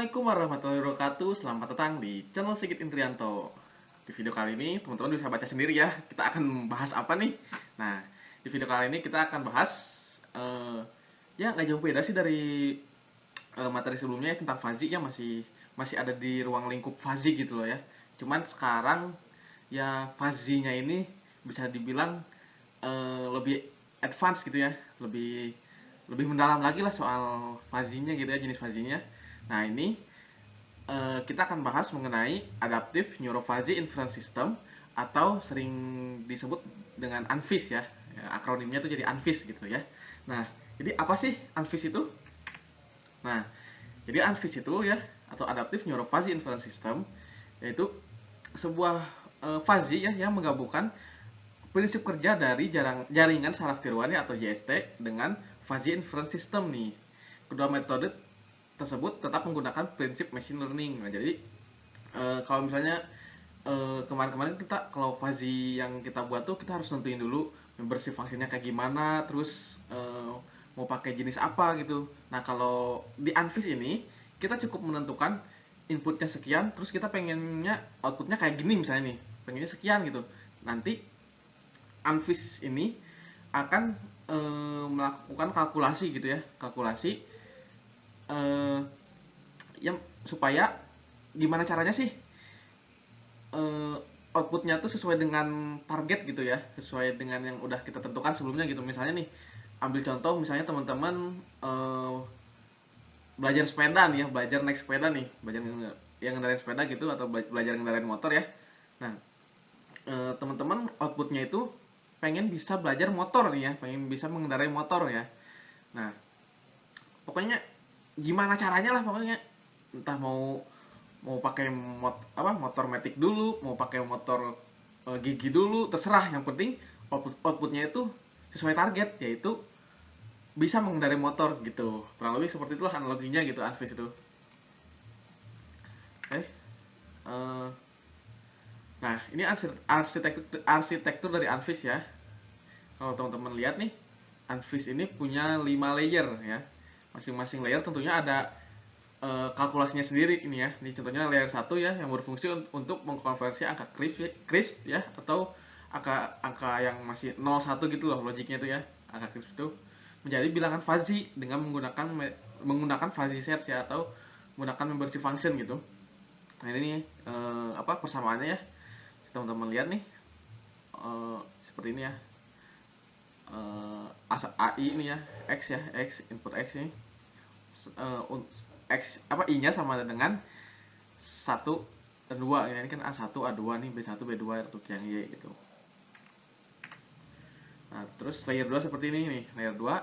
Assalamualaikum warahmatullahi wabarakatuh. Selamat datang di channel Sigit Indrianto. Di video kali ini, teman-teman bisa baca sendiri ya. Kita akan bahas apa nih? Nah, di video kali ini kita akan bahas ya nggak jauh beda sih dari materi sebelumnya ya, tentang fazi ya, masih masih ada di ruang lingkup fazi gitu loh ya. Cuman sekarang ya fazinya ini bisa dibilang lebih advance gitu ya, lebih lebih mendalam lagi lah soal fazinya gitu ya, jenis fazinya. Nah, ini kita akan bahas mengenai Adaptive Neurophagy Inference System atau sering disebut dengan ANFIS ya. Ya, akronimnya tuh jadi ANFIS gitu ya. Nah, jadi apa sih ANFIS itu? Nah, jadi ANFIS itu ya, atau Adaptive Neurophagy Inference System, yaitu sebuah fazi ya yang menggabungkan prinsip kerja dari jaringan saraf tiruan ya, atau JST dengan fuzzy inference system nih. Kedua metode tersebut tetap menggunakan prinsip machine learning. Nah, jadi kalau misalnya kemarin-kemarin kita kalau fuzzy yang kita buat tuh kita harus nentuin dulu membership fungsinya kayak gimana, terus mau pakai jenis apa gitu. Nah, kalau di Anvis ini kita cukup menentukan inputnya sekian, terus kita pengennya outputnya kayak gini misalnya nih, pengennya sekian gitu. Nanti Anvis ini akan melakukan kalkulasi gitu ya, kalkulasi eh, yang supaya gimana caranya sih eh, outputnya tuh sesuai dengan target gitu ya, sesuai dengan yang udah kita tentukan sebelumnya gitu. Misalnya nih, ambil contoh misalnya teman-teman belajar sepeda nih ya, belajar naik sepeda nih, belajar yang ngendarain sepeda gitu, atau belajar ngendarain motor ya. Nah, teman-teman outputnya itu pengen bisa belajar motor nih ya, pengen bisa mengendarai motor ya. Nah, pokoknya gimana caranya lah pokoknya, entah mau mau pakai motor matic dulu, mau pakai motor gigi dulu, terserah. Yang penting outputnya itu sesuai target, yaitu bisa mengendarai motor gitu. Kurang lebih seperti itulah analoginya gitu, Anvis itu. Eh, uh, nah ini arsitektur dari Anvis ya. Kalau teman-teman lihat nih, Anvis ini punya 5 layer ya. Masing-masing layer tentunya ada kalkulasinya sendiri ini ya. Ini contohnya layer 1 ya, yang berfungsi untuk mengkonversi angka crisp ya, atau angka yang masih 01 gitu loh logiknya itu ya. Angka crisp itu menjadi bilangan fuzzy dengan menggunakan fuzzy sets ya, atau menggunakan membership function gitu. Nah, ini persamaannya ya. Teman-teman lihat nih, seperti ini ya. AI ini ya, X ya, X input X ini, uh, X I-nya sama dengan 1 dan 2. Ini kan A1, A2 nih, B1, B2 untuk yang Y gitu. Nah, terus layer 2 seperti ini nih. Layer 2,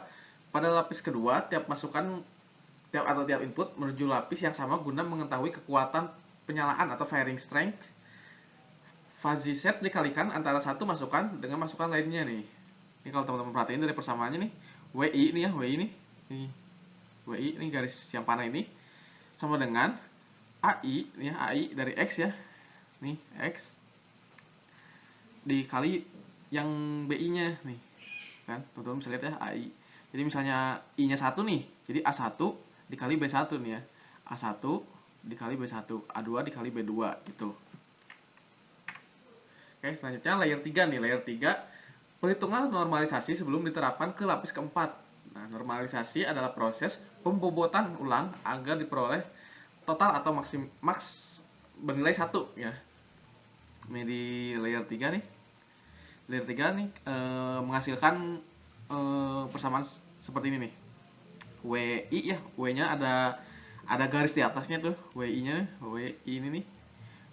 pada lapis kedua tiap tiap input menuju lapis yang sama guna mengetahui kekuatan penyalaan atau firing strength. Fuzzy sets dikalikan antara satu masukan dengan masukan lainnya nih. Ini kalau teman-teman perhatiin dari persamaannya nih, WI ini ya, WI ini. Nih, WI ini garis yang panah ini sama dengan AI ya, AI dari X ya, nih X dikali yang BI-nya nih kan, teman-teman bisa lihat ya, AI. Jadi misalnya I-nya 1 nih, jadi A1 dikali B1 nih ya, A1 dikali B1, A2 dikali B2 gitu. Oke, selanjutnya layer 3 nih. Layer 3, perhitungan normalisasi sebelum diterapkan ke lapis keempat. Nah, normalisasi adalah proses pembobotan ulang agar diperoleh total atau max bernilai 1 ya. Ini di layer 3 nih. Layer 3 nih menghasilkan persamaan seperti ini nih. WI ya, W-nya ada garis di atasnya tuh, WI-nya, WI ini nih.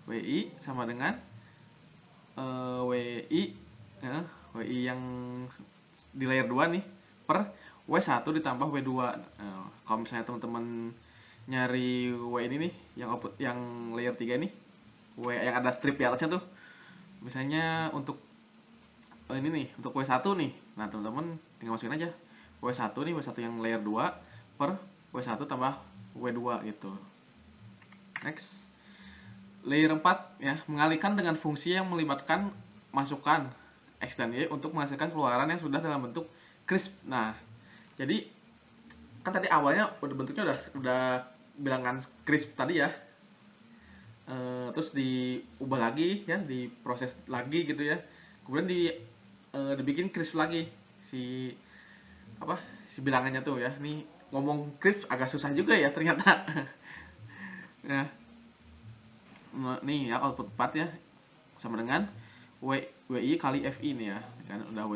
WI sama dengan WI ya, WI yang di layer 2 nih per W1 ditambah W2. Nah, kalau misalnya teman-teman nyari W ini nih, yang output yang layer 3 nih, W yang ada strip di atasnya tuh. Misalnya untuk ini nih, untuk W1 nih. Nah, teman-teman tinggal masukin aja W1 nih, W1 yang layer 2 per W1 tambah W2 gitu. Next. Layer 4 ya, mengalihkan dengan fungsi yang melibatkan masukan X dan Y untuk menghasilkan keluaran yang sudah dalam bentuk crisp. Nah, jadi kan tadi awalnya bentuknya udah bilangan crisp tadi ya, terus diubah lagi ya, diproses lagi gitu ya, kemudian dibikin crisp lagi si apa si bilangannya tuh ya. Nih ngomong crisp agak susah juga ya ternyata. Ya, nih ya output part ya sama dengan WI kali FI nih ya, kan udah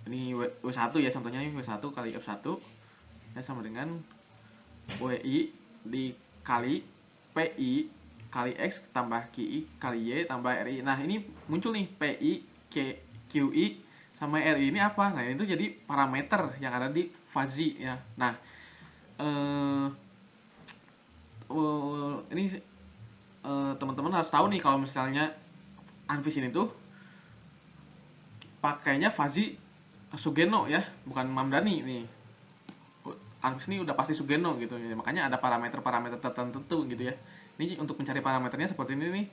ini W1 ya, contohnya ini W1 kali F1 ya sama dengan WI dikali PI kali X tambah QI kali Y tambah RI. Nah, ini muncul nih PI, QI sama RI ini apa? Nah, itu jadi parameter yang ada di fuzzy ya. Nah, ini teman-teman harus tahu nih kalau misalnya Anvis ini tuh pakainya fuzzy Sugeno ya, bukan Mamdani nih. Anvis ini udah pasti Sugeno gitu ya. Makanya ada parameter-parameter tertentu gitu ya. Ini untuk mencari parameternya seperti ini nih.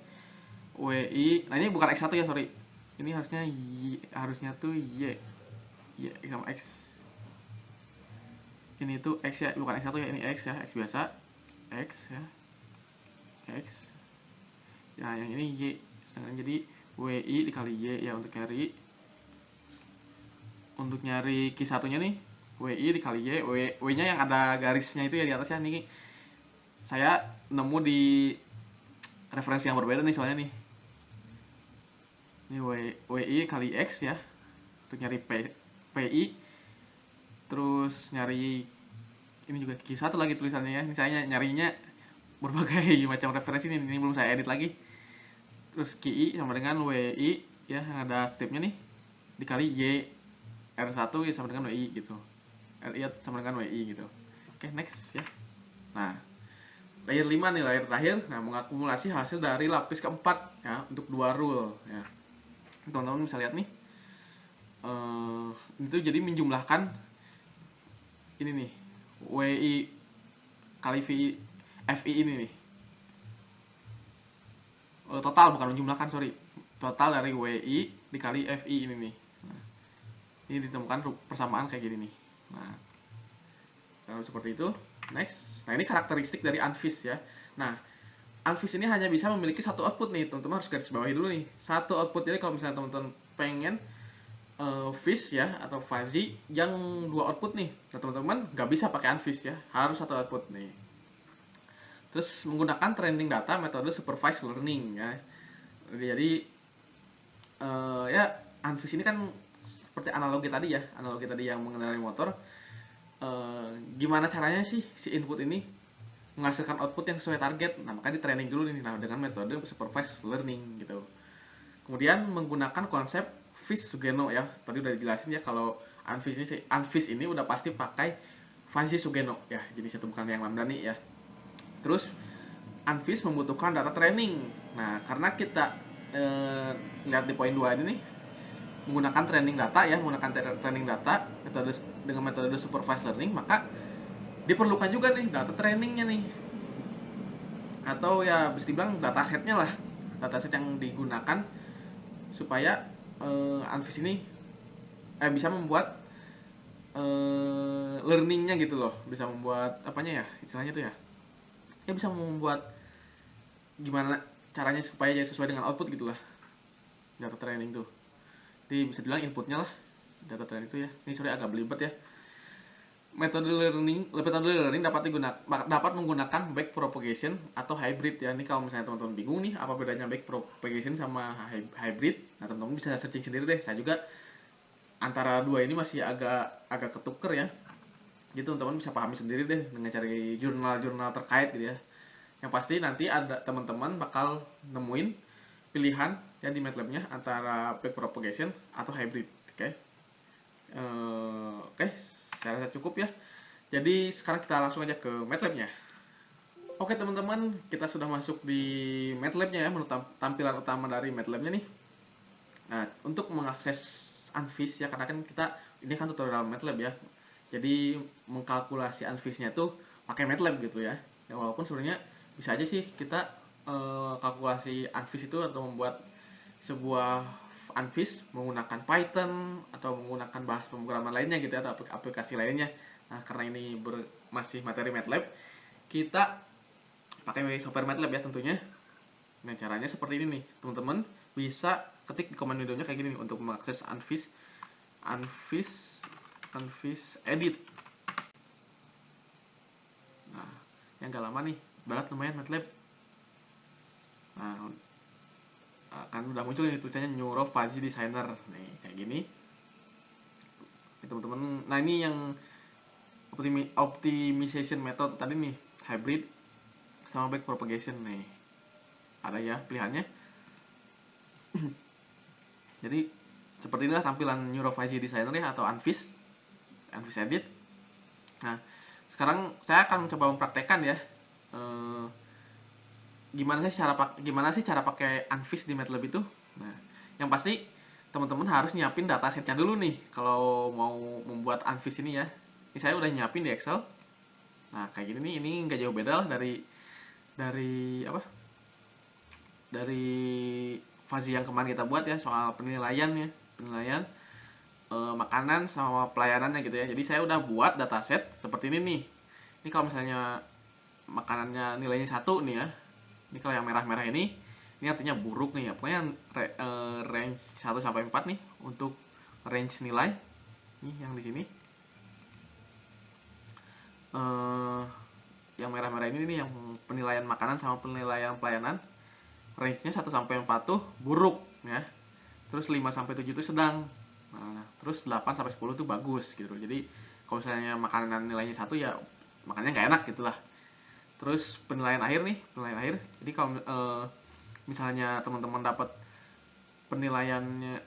WI, nah ini bukan X1 ya, sorry. Ini harusnya tuh Y. Y sama X. Ini tuh X ya, bukan X1 ya, ini X ya, X biasa. X ya. X. Nah, yang ini Y. Sedangkan jadi WI dikali Y ya untuk nyari Q1-nya nih. WI dikali Y, W-nya yang ada garisnya itu ya di atasnya nih. Saya nemu di referensi yang berbeda nih soalnya nih. Ini WI kali X ya untuk nyari PI, terus nyari ini juga Q1 lagi tulisannya ya. Ini saya nyarinya berbagai macam referensi ini belum saya edit lagi. Terus QI sama dengan WI ya yang ada stepnya nih dikali Y R1 ya sama dengan WI gitu. RI sama dengan WI gitu. Oke, next ya. Nah, layer 5 nih, layer terakhir. Nah, mengakumulasi hasil dari lapis keempat ya untuk dua rule ya. Teman-teman bisa lihat nih. Itu jadi menjumlahkan ini nih. WI kali FI ini nih. Total bukan menjumlahkan, sorry. Total dari WI dikali FI ini nih. Nah, ini ditemukan persamaan kayak gini nih. Nah, kalau seperti itu. Next. Nah, ini karakteristik dari Anvis ya. Nah, Anvis ini hanya bisa memiliki satu output nih, teman-teman harus garis bawahi dulu nih. Satu output, jadi kalau misalnya teman-teman pengen Fizz ya atau fuzzy yang dua output nih, nah teman-teman nggak bisa pakai Anvis ya, harus satu output nih. Terus menggunakan training data metode supervised learning ya. Jadi ya Anvis ini kan seperti analogi tadi ya, analogi tadi yang mengendarai motor. Gimana caranya sih si input ini menghasilkan output yang sesuai target? Nah, maka di training dulu nih, nah dengan metode supervised learning gitu. Kemudian menggunakan konsep Fizz Sugeno ya. Tadi udah dijelasin ya kalau Anvis ini udah pasti pakai Fuzzy Sugeno ya. Jadi satu bukan yang Mamdani ya. Terus Anvis membutuhkan data training. Nah, karena kita lihat di poin 2 ini nih, menggunakan training data ya, menggunakan training data dengan metode supervised learning, maka diperlukan juga nih data trainingnya nih, atau ya bisa dibilang datasetnya lah, dataset yang digunakan supaya Anvis ini bisa membuat learningnya gitu loh, bisa membuat apanya ya istilahnya tuh ya, bisa membuat gimana caranya supaya jadi sesuai dengan output gitulah data training tuh. Jadi bisa dibilang inputnya lah data training itu ya. Ini sorry agak belibet ya. Metode learning dapat menggunakan back propagation atau hybrid ya. Ini kalau misalnya teman-teman bingung nih apa bedanya back propagation sama hybrid, nah teman-teman bisa searching sendiri deh. Saya juga antara dua ini masih agak ketuker ya. Jadi teman-teman bisa pahami sendiri deh dengan cari jurnal-jurnal terkait gitu ya. Yang pasti nanti ada teman-teman bakal nemuin pilihan ya di MATLAB-nya antara back propagation atau hybrid. Oke. Oke, saya rasa cukup ya. Jadi sekarang kita langsung aja ke MATLAB-nya. Oke teman-teman, kita sudah masuk di MATLAB-nya ya, menu tampilan utama dari MATLAB-nya nih. Nah, untuk mengakses Anvis ya, karena kan kita ini kan tutorial MATLAB ya. Jadi mengkalkulasi Anvis-nya tuh pakai MATLAB gitu ya. Ya walaupun sebenarnya bisa aja sih kita kalkulasi Anvis itu atau membuat sebuah Anvis menggunakan Python atau menggunakan bahasa pemrograman lainnya gitu ya, atau aplikasi lainnya. Nah, karena ini masih materi MATLAB, kita pakai software MATLAB ya tentunya. Nah, caranya seperti ini nih, teman-teman bisa ketik di komen videonya kayak gini nih untuk mengakses Unfish edit. Nah, yang gak lama nih, banget lumayan MATLAB. Nah, kan udah muncul nih tulisannya Neuro Fuzzy Designer. Nih, kayak gini. Nih, teman-teman. Nah, ini yang optimization method tadi nih, hybrid sama backpropagation nih. Ada ya pilihannya. Jadi seperti inilah tampilan Neuro Fuzzy Designer ya, atau Unfish edit. Nah, sekarang saya akan coba mempraktekkan ya, gimana sih cara pakai Unfish di MATLAB itu. Nah, yang pasti teman-teman harus nyiapin datasetnya dulu nih kalau mau membuat Unfish ini ya. Ini saya udah nyiapin di Excel. Nah, kayak gini nih, ini nggak jauh beda lah dari apa? Dari fuzzy yang kemarin kita buat ya, soal penilaian makanan sama pelayanannya gitu ya. Jadi saya udah buat dataset seperti ini nih. Ini kalau misalnya makanannya nilainya 1 nih ya. Ini kalau yang merah-merah ini artinya buruk nih ya. Pokoknya range 1 sampai 4 nih untuk range nilai. Nih yang di sini. Yang merah-merah ini nih yang penilaian makanan sama penilaian pelayanan. Range-nya 1 sampai 4 tuh buruk ya. Terus 5 sampai 7 itu sedang. Nah, terus 8 sampai 10 itu bagus gitu. Jadi kalau misalnya makanan nilainya 1 ya makannya nggak enak gitulah. Terus penilaian akhir. Jadi kalau misalnya teman-teman dapat penilaiannya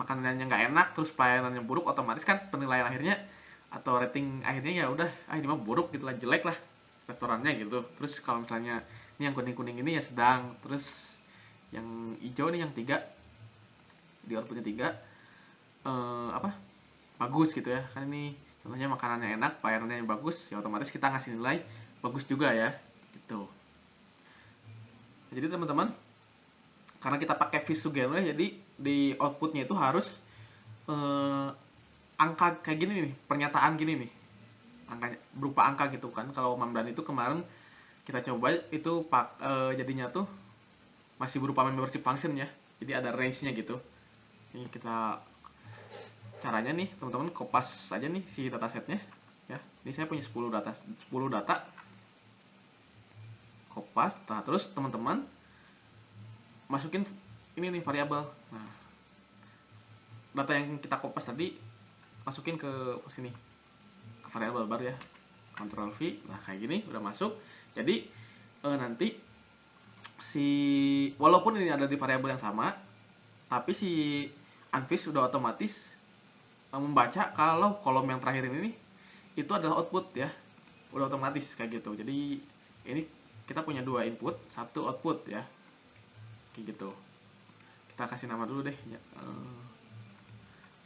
makanannya nggak enak, terus pelayanannya buruk, otomatis kan penilaian akhirnya atau rating akhirnya ya udah, ini mah buruk gitulah, jelek lah restorannya gitu. Terus kalau misalnya ini yang kuning-kuning ini ya sedang, terus yang hijau nih yang 3 di outputnya 3 bagus gitu ya. Kan ini contohnya makanannya enak, pelayanannya bagus, ya otomatis kita ngasih nilai bagus juga ya gitu. Jadi teman-teman, karena kita pakai Visugenware, jadi di outputnya itu harus angka kayak gini nih, pernyataan gini nih, angkanya berupa angka gitu kan. Kalau Mamdan itu kemarin kita coba itu jadinya tuh masih berupa membership function ya, jadi ada range-nya gitu. Ini kita caranya nih teman-teman, kopas aja nih si datasetnya ya. Ini saya punya 10 data kopas. Nah, terus teman-teman masukin ini nih variabel. Nah, data yang kita kopas tadi masukin ke sini, ke variabel baru ya. Ctrl V. Nah, kayak gini udah masuk. Jadi nanti walaupun ini ada di variabel yang sama, tapi si Unfish sudah otomatis membaca kalau kolom yang terakhir ini itu adalah output ya. Udah otomatis kayak gitu. Jadi ini kita punya 2 input, 1 output ya. Kayak gitu. Kita kasih nama dulu deh ya.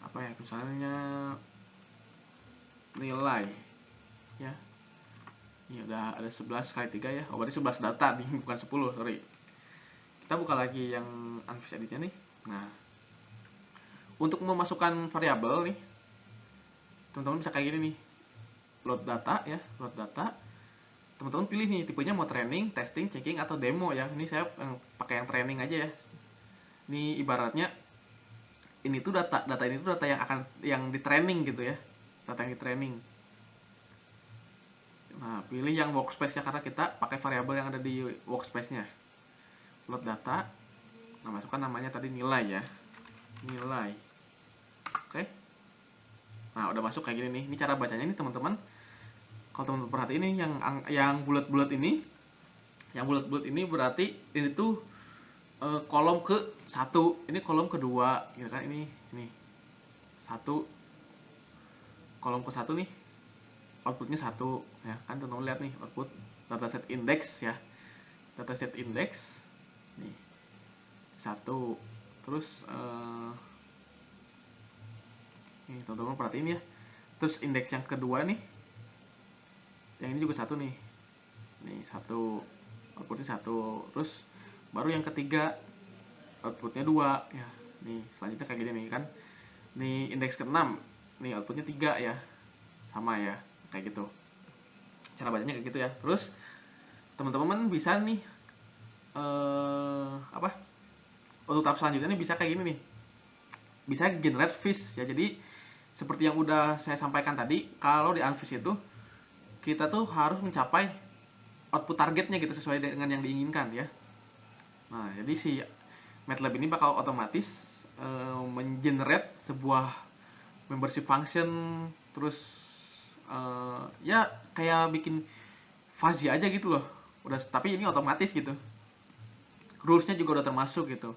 Apa ya, misalnya nilai ya. Ini udah ada 11 kali 3 ya. Oh, berarti 11 data nih, bukan 10, sorry. Kita buka lagi yang Unfish editnya nih. Nah, untuk memasukkan variabel nih, teman-teman bisa kayak gini nih. Load data ya, load data. Teman-teman pilih nih tipenya mau training, testing, checking, atau demo ya. Ini saya pakai yang training aja ya. Ini ibaratnya ini tuh data ini tuh data yang di training gitu ya. Data yang di training. Nah, pilih yang workspace-nya karena kita pakai variabel yang ada di workspace-nya. Load data. Nah, masukkan namanya tadi nilai ya. Nilai. Oke. Nah, udah masuk kayak gini nih. Ini cara bacanya nih teman-teman. Kalau teman-teman perhatiin ini yang bulat-bulat ini. Yang bulat-bulat ini berarti ini tuh kolom ke 1. Ini kolom kedua gitu kan. Ini 1. Kolom ke 1 nih. Outputnya 1 ya. Kan teman-teman lihat nih output dataset index ya. Dataset index nih 1. Terus nih teman-teman perhatiin ya. Terus indeks yang kedua nih, yang ini juga 1 nih. Nih 1, outputnya 1. Terus baru yang ketiga outputnya 2 ya. Nih selanjutnya kayak gini nih kan. Nih indeks ke-6, nih outputnya 3 ya. Sama ya, kayak gitu. Cara bacanya kayak gitu ya. Terus teman-teman bisa nih untuk tahap selanjutnya nih bisa kayak gini nih, bisa generate fish ya. Jadi seperti yang udah saya sampaikan tadi, kalau di unfish itu kita tuh harus mencapai output targetnya gitu sesuai dengan yang diinginkan ya. Nah, jadi si MATLAB ini bakal otomatis mengenerate sebuah membership function, terus ya kayak bikin fuzzy aja gitu loh. Udah, tapi ini otomatis gitu. Rulesnya juga udah termasuk gitu.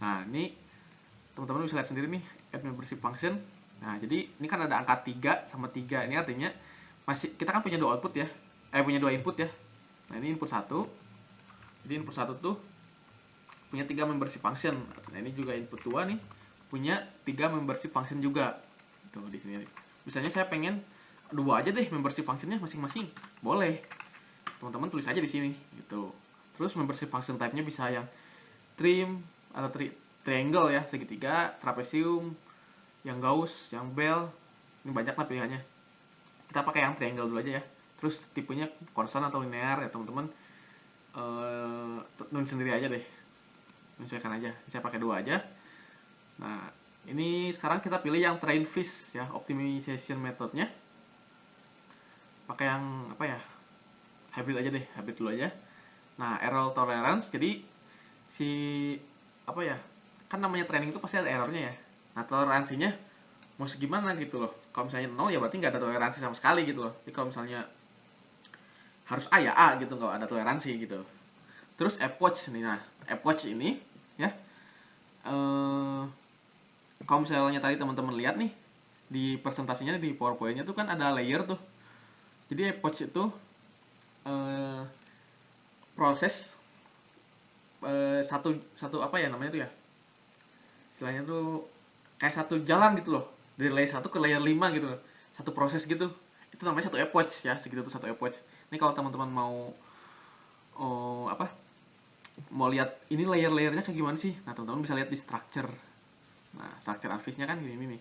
Nah, ini teman-teman bisa lihat sendiri nih, add membership function. Nah, jadi ini kan ada angka 3 sama 3. Ini artinya masih kita kan punya dua output ya. Punya dua input ya. Nah, ini input 1. Jadi input 1 tuh punya 3 membership function. Nah, ini juga input 2 nih, punya 3 membership function juga. Tuh di sini. Misalnya saya pengen 2 aja deh membership functionnya masing-masing. Boleh. Teman-teman tulis aja di sini gitu. Terus membership function type-nya bisa yang trim atau triangle ya, segitiga, trapesium, yang Gauss, yang Bell. Ini banyak lah pilihannya. Kita pakai yang triangle dulu aja ya. Terus tipenya constant atau linear ya teman-teman. Nulis sendiri aja deh. Menyesuaikan aja. Saya pakai 2 aja. Nah, ini sekarang kita pilih yang train fish ya, optimization methodnya. Pakai yang apa ya? Hybrid aja deh, hybrid dulu aja. Nah, error tolerance, jadi si apa ya? Kan namanya training itu pasti ada errornya ya. Nah, toleransinya mau segimana gitu loh. Kalau misalnya 0 ya berarti nggak ada toleransi sama sekali gitu loh. Jadi kalau misalnya harus A ya A gitu, nggak ada toleransi gitu. Terus approach nih, nah approach ini ya, kalau misalnya tadi teman-teman lihat nih di presentasinya di PowerPoint-nya tuh kan ada layer tuh. Jadi approach itu proses satu apa ya namanya tuh ya, istilahnya tuh kayak satu jalan gitu loh, dari layer 1 ke layer 5 gitu loh, satu proses gitu. Itu namanya satu approach ya, segitu tuh satu approach. Ini kalau teman-teman mau mau lihat ini layer-layernya kayak gimana sih, nah teman-teman bisa lihat di structure. Nah, structure unfish-nya kan gini nih,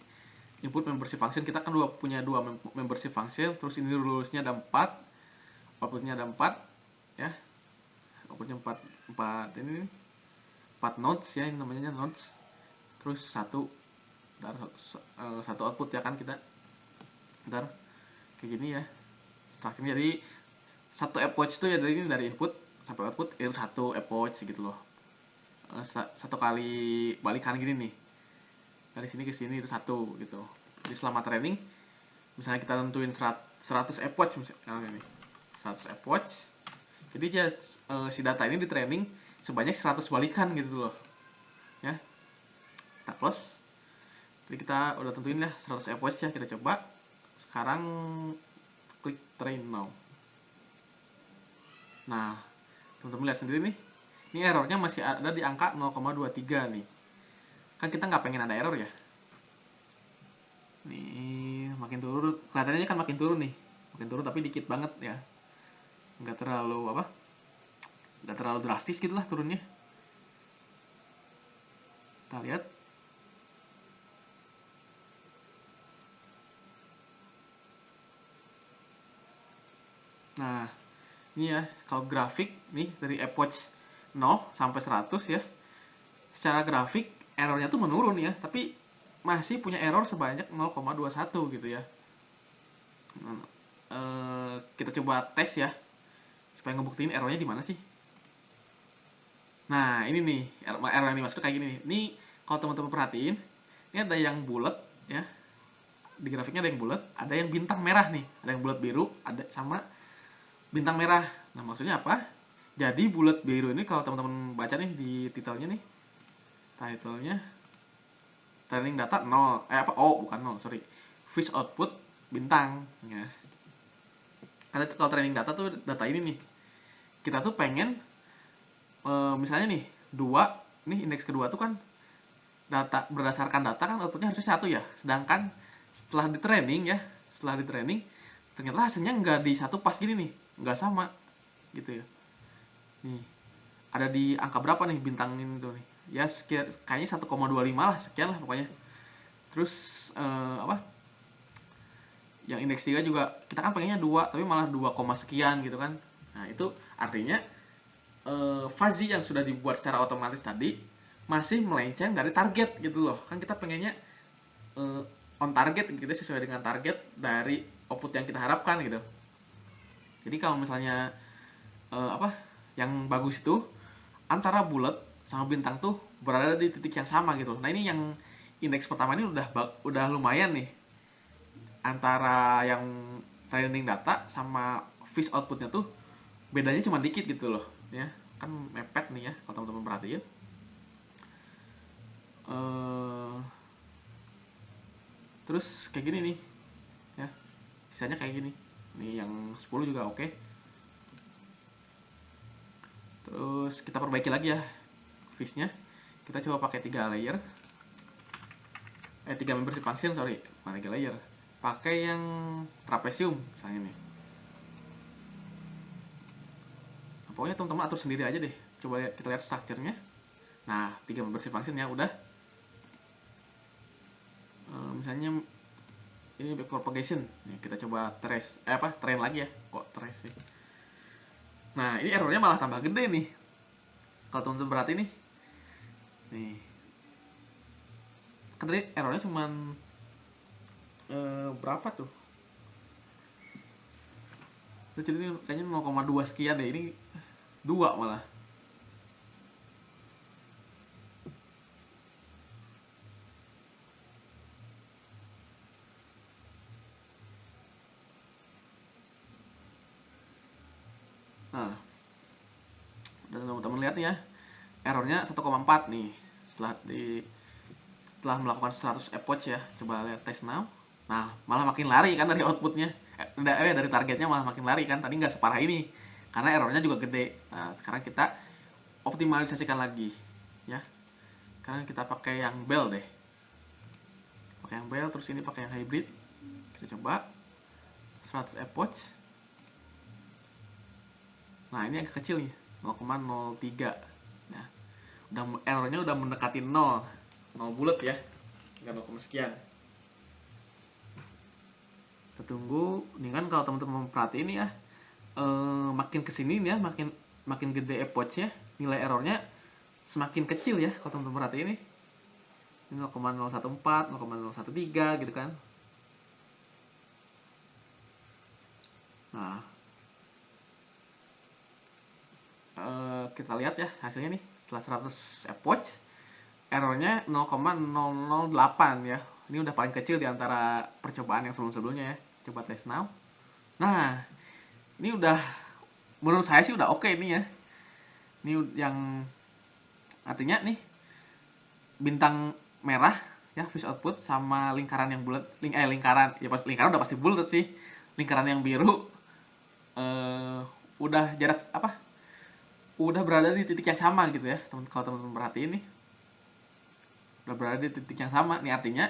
input membership function, kita kan punya dua membership function, terus ini rules-nya ada 4, outputnya ada 4 ya, outputnya 4 ini 4 nodes ya, ini namanya nodes. Terus satu output ya kan, kita ntar kayak gini ya structure. Jadi satu approach itu ya dari input sampai output itu satu approach gitu loh. Satu kali balikan gini nih, dari sini ke sini itu satu gitu. Jadi selama training misalnya kita tentuin 100 approach misalnya ini 100 approach, jadi dia si data ini di training sebanyak 100 balikan gitu loh ya. Kita close. Jadi kita udah tentuin ya 100 approach ya, kita coba sekarang klik train now. Nah, teman-teman lihat sendiri nih, ini errornya masih ada di angka 0,23 nih. Kan kita nggak pengen ada error ya. Nih, makin turun, kelihatannya kan makin turun nih. Makin turun tapi dikit banget ya. Nggak terlalu nggak terlalu drastis gitu lah turunnya. Kita lihat. Nah, ini ya, kalau grafik nih dari approach 0 sampai 100 ya. Secara grafik errornya tuh menurun ya, tapi masih punya error sebanyak 0,21 gitu ya. Kita coba tes ya supaya ngebuktiin errornya di mana sih. Nah, ini nih error yang dimaksud kayak gini nih. Ini kalau teman-teman perhatiin, ini ada yang bulat ya. Di grafiknya ada yang bulat, ada yang bintang merah nih, ada yang bulat biru, ada sama bintang merah. Nah, maksudnya apa? Jadi bulat biru ini kalau teman-teman baca nih di titelnya nih, titlenya training data 0, bukan 0, sorry, fish output bintang ya. Kalau training data tuh data ini nih, kita tuh pengen misalnya nih nih indeks kedua tuh kan data, berdasarkan data kan outputnya harusnya 1 ya, sedangkan setelah di training ternyata hasilnya nggak di 1 pas gini nih, nggak sama gitu ya. Nih ada di angka berapa nih bintang ini tuh nih ya, sekian, kayaknya 1,25 lah, sekian lah pokoknya. Terus yang indeks 3 juga kita kan pengennya 2 tapi malah 2, sekian gitu kan. Nah, itu artinya fuzzy yang sudah dibuat secara otomatis tadi masih melenceng dari target gitu loh. Kan kita pengennya on target gitu, sesuai dengan target dari output yang kita harapkan gitu. Jadi kalau misalnya yang bagus itu antara bulat sama bintang tuh berada di titik yang sama gitu. Nah, ini yang indeks pertama ini udah lumayan nih, antara yang training data sama fish outputnya tuh bedanya cuma dikit gitu loh ya. Kan mepet nih ya kalau teman-teman perhatiin. Terus kayak gini nih ya, sisanya kayak gini nih, yang 10 juga oke. Terus kita perbaiki lagi ya fishnya. Kita coba pakai 3 layer, 3 membership function, sorry, bukan 3 layer, pakai yang trapezium misalnya nih. Nah, pokoknya teman-teman atur sendiri aja deh. Coba kita lihat strukturnya. Nah, 3 membership function ya udah. Misalnya ini back propagation nih, kita coba train lagi ya, kok trace sih. Nah, ini errornya malah tambah gede nih kalau teman-teman berarti nih kan tadi errornya cuman berapa tuh, jadi ini kayaknya 0,2 sekian deh, ini 2 malah. Nah, dan teman-teman lihat nih ya, errornya 1,4 nih setelah melakukan 100 epoch ya. Coba lihat test now. Nah, malah makin lari kan dari outputnya, dari targetnya malah makin lari kan. Tadi nggak separah ini karena errornya juga gede. Nah, sekarang kita optimalisasikan lagi ya. Sekarang kita pakai yang bell deh, pakai yang bell, terus ini pakai yang hybrid. Kita coba 100 epoch. Nah, ini agak kecil nih, 0,03. Nah, errornya udah mendekati 0 bulat ya, tinggal 0, sekian. Kita tunggu. Ini kan kalau teman-teman perhatiin ini ya, makin kesini nih ya, makin gede epochnya, nilai errornya semakin kecil ya kalau teman-teman perhatiin ini 0,014, 0,013 gitu kan. Nah, kita lihat ya hasilnya nih setelah 100 epoch, errornya 0,008 ya. Ini udah paling kecil di antara percobaan yang sebelum-sebelumnya ya. Coba tes now. Nah, ini udah, menurut saya sih udah oke ini ya. Ini yang artinya nih bintang merah ya fish output sama lingkaran yang bulat, lingkaran ya, pas lingkaran udah pasti bulat sih. Lingkaran yang biru udah jarak udah berada di titik yang sama gitu ya. Kalau teman-teman perhatiin nih, udah berada di titik yang sama. Ini artinya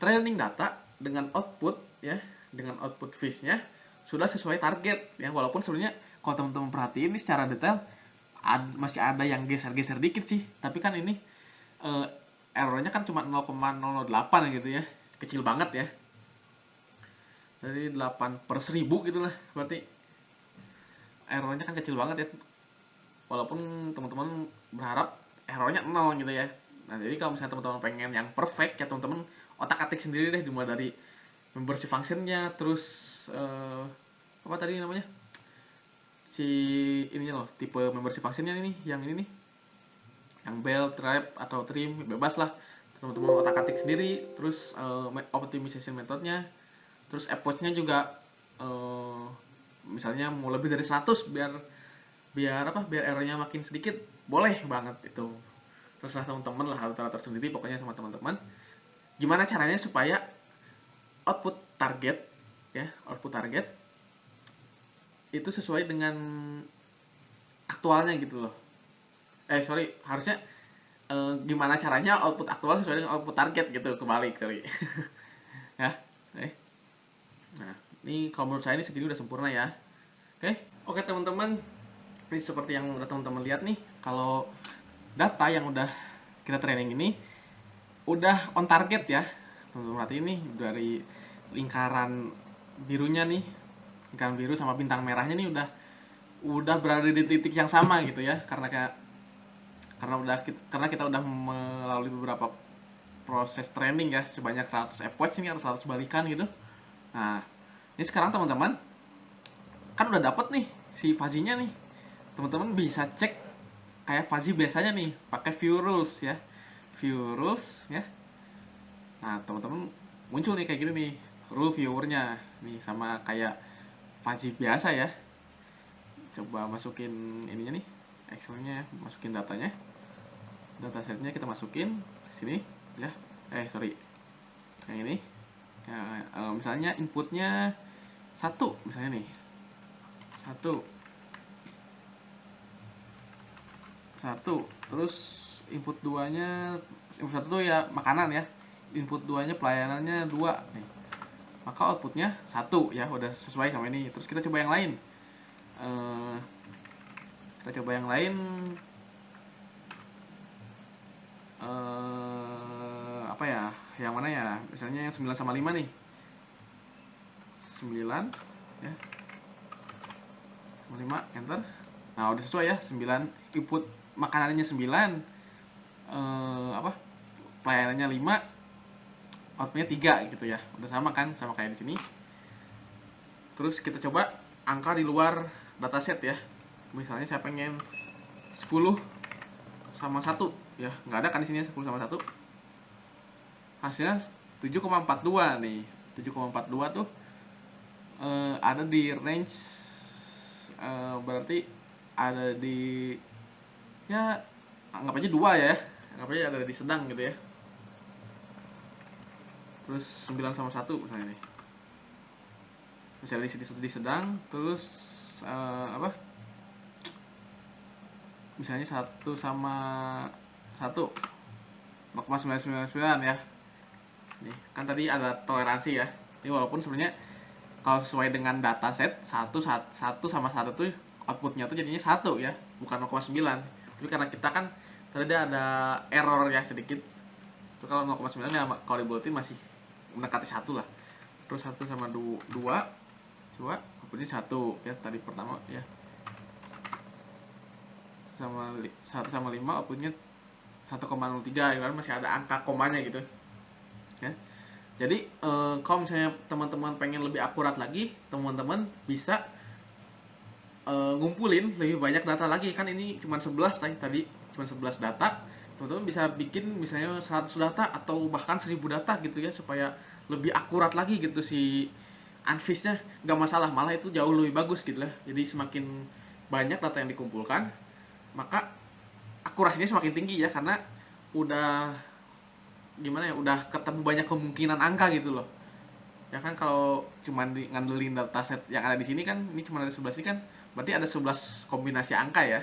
training data dengan output ya, dengan output fishnya sudah sesuai target ya. Walaupun sebenarnya kalau teman-teman perhatiin ini secara detail masih ada yang geser-geser dikit sih. Tapi kan ini errornya kan cuma 0,008 gitu ya, kecil banget ya. Dari 8/1000 gitu lah, berarti errornya kan kecil banget ya. Walaupun teman-teman berharap errornya 0 gitu ya. Nah, jadi kalau misalnya teman-teman pengen yang perfect ya, teman-teman otak-atik sendiri deh, dimulai dari membership functionnya, terus apa tadi namanya, si ininya loh, tipe membership functionnya ini, yang ini nih, yang bell, trap atau trim, bebas lah teman-teman otak-atik sendiri. Terus optimization metodenya, terus approach-nya juga misalnya mau lebih dari 100 biar errornya makin sedikit, boleh banget itu. Terserah teman-teman lah, atur sendiri pokoknya sama teman-teman. Gimana caranya supaya output target itu sesuai dengan aktualnya gitu loh. Harusnya gimana caranya output aktual sesuai dengan output target gitu, kebalik sorry. Ya. Nah, ini kalau menurut saya ini segini udah sempurna ya. Oke teman-teman, ini seperti yang udah teman-teman lihat nih, kalau data yang udah kita training ini udah on target ya. Teman-teman berarti ini dari lingkaran birunya nih, lingkaran biru sama bintang merahnya nih udah udah berada di titik yang sama gitu ya, karena kita udah melalui beberapa proses training ya, sebanyak 100 approach ini harus 100 balikan gitu. Nah, ini sekarang teman-teman kan udah dapet nih si fuzzy-nya nih. Teman-teman bisa cek kayak fuzzy biasanya nih, pakai view rules ya. View rules ya. Nah, teman-teman muncul nih kayak gini nih, rule viewernya nih sama kayak fuzzy biasa ya. Coba masukin ininya nih, Excelnya, masukin datanya, datasetnya kita masukin sini ya. Sorry, yang ini ya, misalnya inputnya satu misalnya nih, satu terus input duanya, input satu tuh ya makanan ya, input duanya pelayanannya 2 nih, maka outputnya 1 ya, udah sesuai sama ini. Terus kita coba yang lain, eh, apa ya, yang mana ya, misalnya yang 9 sama 5 nih, 9 ya, 5 enter. Nah udah sesuai ya, 9 input makanannya 9, apa pelayanannya 5, outputnya 3 gitu ya, udah sama kan, sama kayak di sini. Terus kita coba angka di luar dataset ya, misalnya saya pengen 10 sama 1 ya, nggak ada kan di sini 10 sama 1, hasilnya 7,42 nih. 7,42 tuh ada di range, berarti ada di, ya anggap aja 2 ya, anggap aja ada di sedang gitu ya. Terus 9 sama 1 misalnya nih, misalnya di sedang. Terus apa, misalnya 1 sama 1 0,999 ya. Nih, kan tadi ada toleransi ya. Ini walaupun sebenarnya kalau sesuai dengan dataset 1 sama 1 tuh outputnya tuh jadinya 1 ya, bukan 0,9. Tapi karena kita kan tadi ada error ya sedikit. Itu kalau 0,9 ya kalau dibulatin masih mendekati 1 lah. Terus 1 sama 2 coba outputnya 1 ya, tadi pertama ya. Sama 1 sama 5 outputnya 1,03 ya kan, masih ada angka komanya gitu ya. Jadi kalau misalnya teman-teman pengen lebih akurat lagi, teman-teman bisa ngumpulin lebih banyak data lagi. Kan ini cuma 11 tadi cuma 11 data. Teman-teman bisa bikin misalnya 100 data atau bahkan 1000 data gitu ya, supaya lebih akurat lagi gitu si Anvisnya. Nggak masalah, malah itu jauh lebih bagus gitu ya. Jadi semakin banyak data yang dikumpulkan, maka akurasinya semakin tinggi ya, karena udah gimana ya, udah ketemu banyak kemungkinan angka gitu loh ya kan. Kalau cuma ngandelin dataset yang ada di sini kan, ini cuma ada 11 ini kan, berarti ada 11 kombinasi angka ya.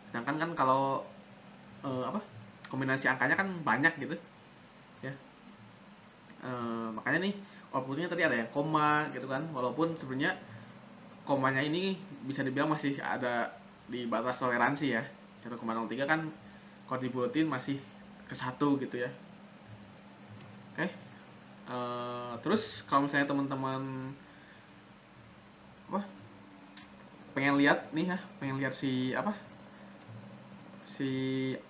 Sedangkan kan kalau apa, kombinasi angkanya kan banyak gitu ya. Makanya nih outputnya tadi ada yang koma gitu kan, walaupun sebenarnya komanya ini bisa dibilang masih ada di batas toleransi ya. 1,03 kan kalau dibulatin masih ke 1 gitu ya. Oke. Terus kalau misalnya teman-teman apa, pengen lihat nih ya, pengen lihat si apa, si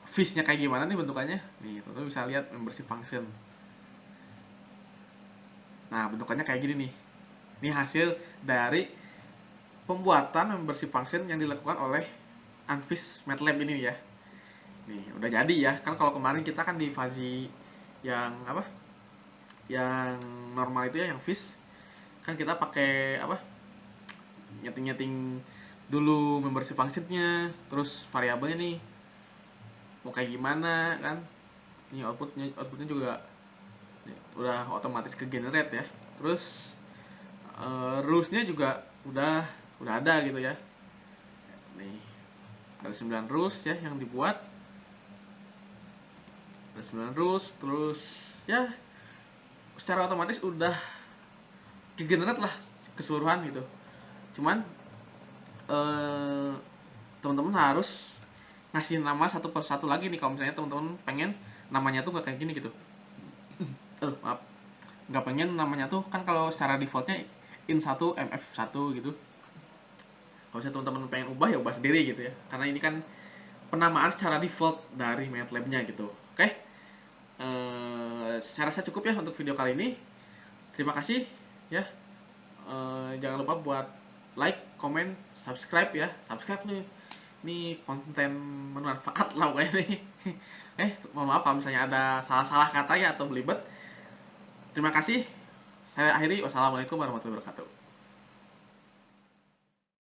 fishnya kayak gimana nih bentukannya nih, teman-teman bisa lihat membership function. Nah bentukannya kayak gini nih, ini hasil dari pembuatan membership function yang dilakukan oleh Anvis MATLAB ini ya. Nih udah jadi ya kan. Kalau kemarin kita kan di fuzzy yang apa, yang normal itu ya, yang fish kan kita pakai apa, nyeting dulu membership functionnya, terus variabelnya nih mau kayak gimana kan. Ini outputnya juga udah otomatis ke generate ya. Terus rulesnya juga udah ada gitu ya. Nih ada 9 rules ya yang dibuat, ada 9 rules. Terus ya secara otomatis udah ke generate lah keseluruhan gitu. Cuman teman-teman harus ngasih nama satu persatu lagi nih kalau misalnya teman-teman pengen namanya tuh nggak kayak gini gitu. Maaf, nggak pengen namanya tuh kan, kalau secara defaultnya in1 mf1 gitu. Kalau Kalau misalnya teman-teman pengen ubah ya ubah sendiri gitu ya, karena ini kan penamaan secara default dari MATLAB-nya gitu. Oke, saya rasa cukup ya untuk video kali ini. Terima kasih ya. Jangan lupa buat like, comment, subscribe ya. Subscribe nih, ini konten bermanfaat lah pokoknya nih. Mohon maaf kalau misalnya ada salah-salah kata ya atau belibet. Terima kasih. Saya akhiri. Wassalamualaikum warahmatullahi wabarakatuh.